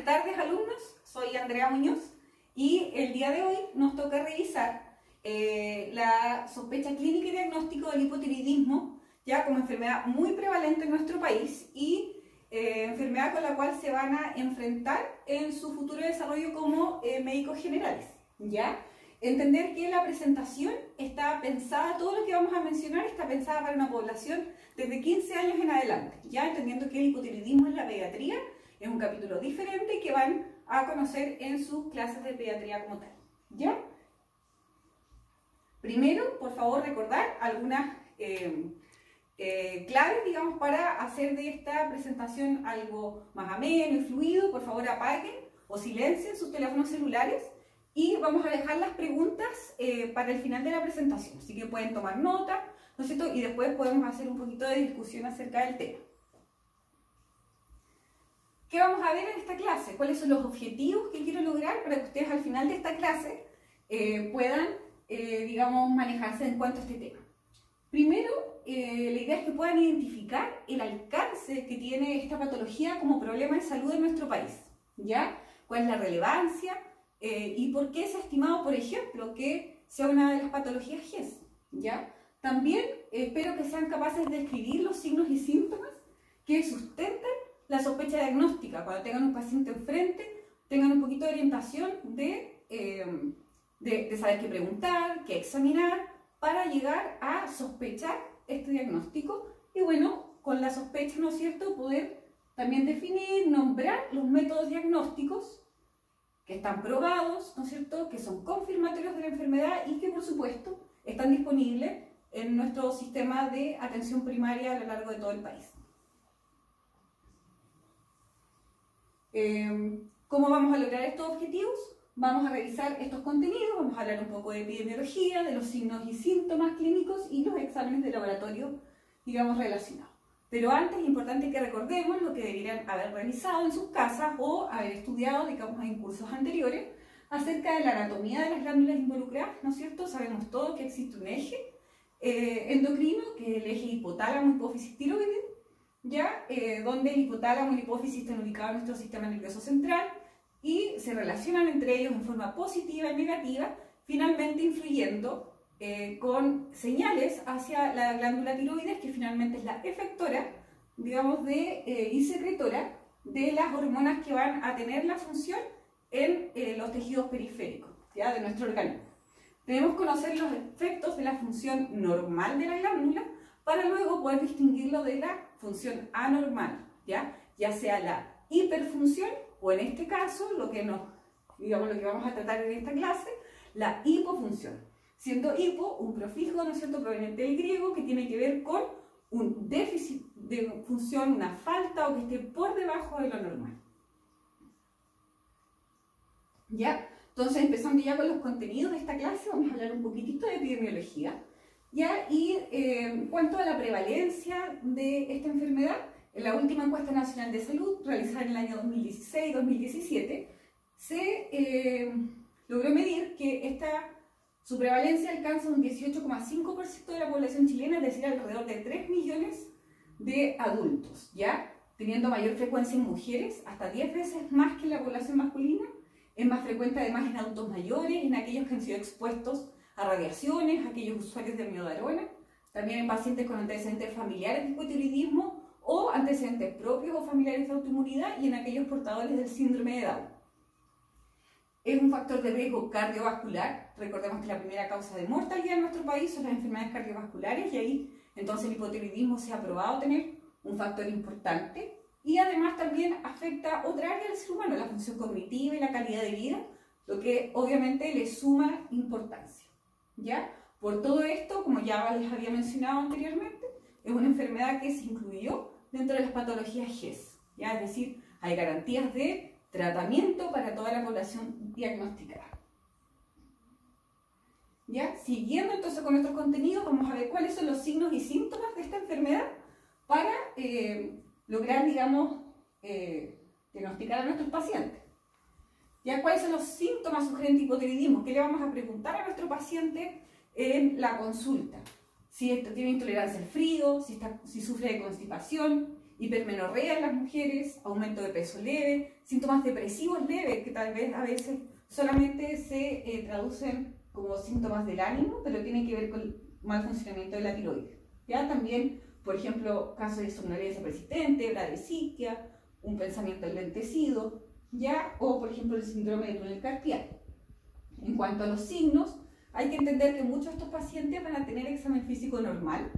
Buenas tardes, alumnos. Soy Andrea Muñoz y el día de hoy nos toca revisar la sospecha clínica y diagnóstico del hipotiroidismo, ya como enfermedad muy prevalente en nuestro país y enfermedad con la cual se van a enfrentar en su futuro desarrollo como médicos generales, ¿ya? Entender que la presentación está pensada, todo lo que vamos a mencionar está pensada para una población desde 15 años en adelante, ya entendiendo que el hipotiroidismo en la pediatría es un capítulo diferente que van a conocer en sus clases de pediatría como tal, ¿ya? Primero, por favor, recordar algunas claves, digamos, para hacer de esta presentación algo más ameno y fluido. Por favor, apaguen o silencien sus teléfonos celulares y vamos a dejar las preguntas para el final de la presentación, así que pueden tomar nota, ¿no es cierto? Y después podemos hacer un poquito de discusión acerca del tema. ¿Qué vamos a ver en esta clase? ¿Cuáles son los objetivos que quiero lograr para que ustedes al final de esta clase puedan, digamos, manejarse en cuanto a este tema? Primero, la idea es que puedan identificar el alcance que tiene esta patología como problema de salud en nuestro país, ¿ya? ¿Cuál es la relevancia y por qué se ha estimado, por ejemplo, que sea una de las patologías GES, ¿ya? También espero que sean capaces de describir los signos y síntomas que sustentan la sospecha diagnóstica. Cuando tengan un paciente enfrente, tengan un poquito de orientación de saber qué preguntar, qué examinar, para llegar a sospechar este diagnóstico y bueno, con la sospecha, ¿no es cierto?, poder también definir, nombrar los métodos diagnósticos que están probados, ¿no es cierto?, que son confirmatorios de la enfermedad y que por supuesto están disponibles en nuestro sistema de atención primaria a lo largo de todo el país. ¿Cómo vamos a lograr estos objetivos? Vamos a revisar estos contenidos, vamos a hablar un poco de epidemiología, de los signos y síntomas clínicos y los exámenes de laboratorio, digamos, relacionados. Pero antes es importante que recordemos lo que deberían haber realizado en sus casas o haber estudiado, digamos, en cursos anteriores acerca de la anatomía de las glándulas involucradas, ¿no es cierto? Sabemos todos que existe un eje endocrino, que es el eje hipotálamo hipófisis tiroides, ¿ya? Donde el hipotálamo y la hipófisis están ubicados en nuestro sistema nervioso central y se relacionan entre ellos en forma positiva y negativa, finalmente influyendo con señales hacia la glándula tiroides, que finalmente es la efectora, digamos, y secretora de las hormonas que van a tener la función en los tejidos periféricos, ¿ya?, de nuestro organismo. Debemos conocer los efectos de la función normal de la glándula para luego poder distinguirlo de la función anormal, ya sea la hiperfunción o en este caso, lo que vamos a tratar en esta clase, la hipofunción, siendo hipo un prefijo, ¿no es cierto?, proveniente del griego, que tiene que ver con un déficit de función, una falta o que esté por debajo de lo normal. ¿Ya? Entonces, empezando ya con los contenidos de esta clase, vamos a hablar un poquitito de epidemiología, ¿ya? Y en cuanto a la prevalencia de esta enfermedad, en la última encuesta nacional de salud, realizada en el año 2016-2017, se logró medir que su prevalencia alcanza un 18,5% de la población chilena, es decir, alrededor de 3 millones de adultos, ¿ya? Teniendo mayor frecuencia en mujeres, hasta 10 veces más que en la población masculina. Es más frecuente además en adultos mayores, en aquellos que han sido expuestos a radiaciones, aquellos usuarios de amiodarona, también en pacientes con antecedentes familiares de hipotiroidismo o antecedentes propios o familiares de autoinmunidad y en aquellos portadores del síndrome de Down. Es un factor de riesgo cardiovascular. Recordemos que la primera causa de mortalidad en nuestro país son las enfermedades cardiovasculares y ahí entonces el hipotiroidismo se ha probado tener un factor importante y además también afecta otra área del ser humano, la función cognitiva y la calidad de vida, lo que obviamente le suma importancia, ¿ya? Por todo esto, como ya les había mencionado anteriormente, es una enfermedad que se incluyó dentro de las patologías GES, ¿ya? Es decir, hay garantías de tratamiento para toda la población diagnosticada. ¿Ya? Siguiendo entonces con nuestros contenidos, vamos a ver cuáles son los signos y síntomas de esta enfermedad para lograr, digamos, diagnosticar a nuestros pacientes. ¿Ya? ¿Cuáles son los síntomas sugerentes de hipotiroidismo? ¿Qué le vamos a preguntar a nuestro paciente en la consulta? Si tiene intolerancia al frío, si sufre de constipación, hipermenorrea en las mujeres, aumento de peso leve, síntomas depresivos leves que tal vez a veces solamente se traducen como síntomas del ánimo, pero tienen que ver con el mal funcionamiento de la tiroides. Ya también, por ejemplo, casos de somnolencia persistente, bradesiquia, un pensamiento enlentecido, ya, o por ejemplo el síndrome de túnel carpiano. En cuanto a los signos, hay que entender que muchos de estos pacientes van a tener examen físico normal,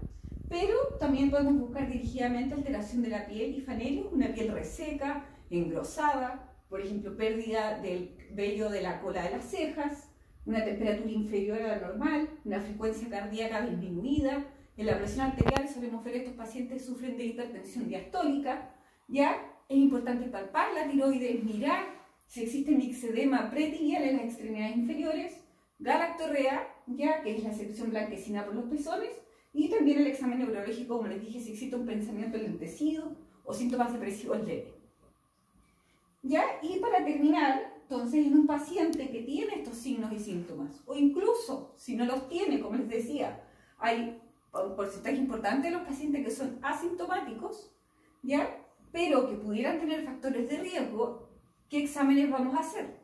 pero también podemos buscar dirigidamente alteración de la piel y fanerios, una piel reseca, engrosada, por ejemplo, pérdida del vello de la cola de las cejas, una temperatura inferior a la normal, una frecuencia cardíaca disminuida. En la presión arterial solemos ver que estos pacientes sufren de hipertensión diastólica. Ya es importante palpar la tiroides, mirar si existe mixedema pretibial en las extremidades inferiores, galactorrea, ya que es la sección blanquecina por los pezones, y también el examen neurológico, como les dije, si existe un pensamiento enlentecido o síntomas depresivos leves. ¿Ya? Y para terminar, entonces, en un paciente que tiene estos signos y síntomas, o incluso si no los tiene, como les decía, hay un porcentaje importante de los pacientes que son asintomáticos, ¿ya? Pero que pudieran tener factores de riesgo, ¿qué exámenes vamos a hacer?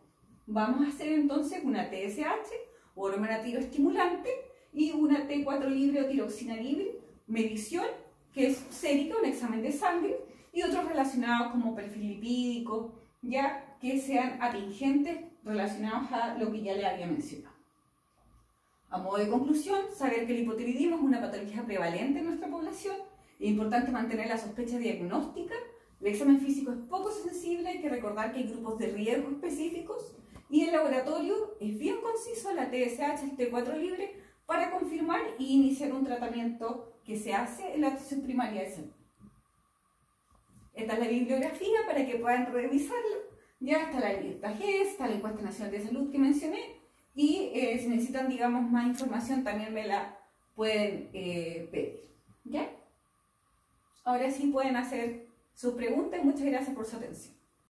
Vamos a hacer entonces una TSH, o hormona tiroestimulante, y una T4 libre o tiroxina libre, medición, que es sérica, un examen de sangre, y otros relacionados como perfil lipídico, ya que sean atingentes relacionados a lo que ya le había mencionado. A modo de conclusión, saber que el hipotiroidismo es una patología prevalente en nuestra población, es importante mantener la sospecha diagnóstica, el examen físico es poco sensible, hay que recordar que hay grupos de riesgo específicos, y el laboratorio es bien conciso, la TSH, el T4 libre, para confirmar y iniciar un tratamiento que se hace en la atención primaria de salud. Esta es la bibliografía para que puedan revisarla. Ya está la lista GES, está la encuesta nacional de salud que mencioné, y si necesitan, digamos, más información también me la pueden pedir. ¿Ya? Ahora sí pueden hacer sus preguntas. Muchas gracias por su atención.